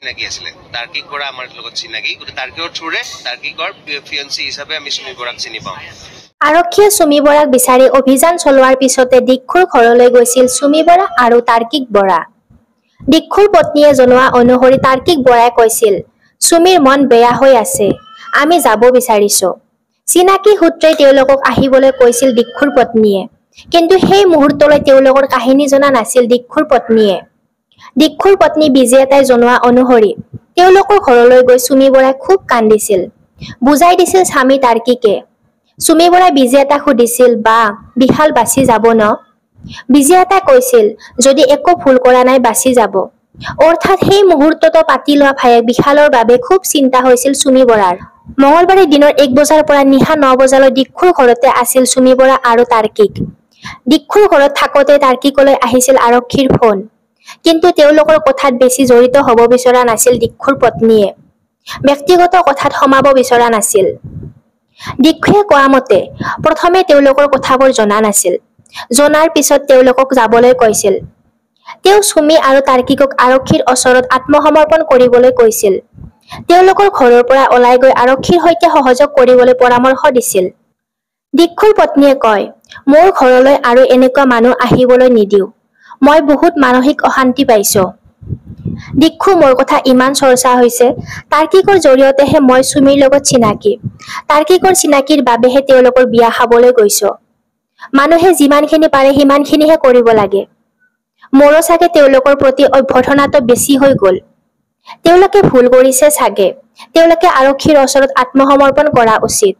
চিনাকি আছিলে তাৰ্কিক বৰা আমাৰ লগত চিনাকি গতিকে তাৰ্কিকৰ থ্ৰুৰে তাৰ্কিকৰ ফিয়ন্সি হিচাপে আমি সুমি বৰাক চিনি পাওঁ আৰক্ষীয়ে সুমি বৰাক বিচাৰি অভিযান চলোৱাৰ পিছতে দিক্ষুৰ ঘৰলৈ গৈছিল সুমি বৰা আৰু তাৰ্কিক বৰা দিক্ষুৰ পত্নীয়ে জনোৱা অনুসৰি তাৰ্কিক বৰাই কৈছিল সুমিৰ মন বেয়া হৈ আছে আমি যাব বিচাৰিছো চিনাকি সূত্ৰে তেওঁলোকক আহিবলৈ কৈছিল দিক্ষুৰ পত্নীয়ে কিন্তু সেই মুহূৰ্তলৈ তেওঁলোকৰ কাহিনী জনা নাছিল দিক্ষুৰ পত্নীয়ে দিক্ষুৰ পত্নী বিজেতাই জনোৱা অনুসৰি তেওঁলোকৰ ঘৰলৈ গৈ সুমি বৰাই খুব কান্দিছিল বুজাই দিছিল স্বামী তাৰ্কিকে সুমি বৰাই বিজেতাক সুধিছিল বা বিশাল বাচি যাব ন বিজেতাই কৈছিল যদি একো ভুল কৰা নাই বাচি যাব অৰ্থাৎ সেই মুহূৰ্তটো পাতি লোৱা ভাইয়েক বিশালৰ বাবে খুব চিন্তা হৈছিল সুমি বৰাৰ মঙলবাৰে দিনৰ 1 বজাৰ পৰা নিশা 9 বজালৈ দিক্ষুৰ ঘৰতে আছিল সুমি বৰা আৰু তাৰ্কিক দিক্ষুৰ ঘৰত থাকোতে তাৰ্কিকলৈ আহিছিল আৰক্ষীৰ ফোন কিন্তু তেওঁলোকৰ কথাত বেছি জড়িত হ'ব বিচৰা নাছিল দিক্ষুৰ পত্নীয়ে ব্যক্তিগত কথাত সমাব বিচৰা নাছিল দিক্ষুৱে কোৱা মতে প্ৰথমে তেওঁলোকৰ কথাবোৰ জনা নাছিল জনাৰ পিছত তেওঁলোকক যাবলৈ কৈছিল তেওঁ সুমি আৰু তাৰ্কিকক আৰক্ষীৰ ওচৰত আত্মসমৰ্পণ কৰিবলৈ কৈছিল তেওঁলোকৰ ঘৰৰ পৰা ওলাই গৈ আৰক্ষীৰ সৈতে সহযোগ কৰিবলৈ পৰামৰ্শ দিছিল দিক্ষুৰ পত্নীয়ে কয় মোৰ ঘৰলৈ আৰু এনেকুৱা মানুহ আহিবলৈ নিদিও মই বহুত মানসিক অশান্তি পাইছো দিক্ষু মোৰ কথা ইমান চৰ্চা হৈছে তাৰ্কিকৰ জৰিয়তেহে মই সুমিৰ লগত চিনাকি তাৰ্কিকৰ চিনাকিৰ বাবেহে তেওঁলোকৰ বিয়া খাবলৈ গৈছো মানুহে যিমানখিনি পাৰে সিমানখিনিহে কৰিব লাগে মোৰো চাগে তেওঁলোকৰ প্ৰতি অভ্যৰ্থনাটো বেছি হৈ গ'ল তেওঁলোকে ভুল কৰিছে চাগে তেওঁলোকে আৰক্ষীৰ ওচৰত আত্মসমৰ্পণ কৰা উচিত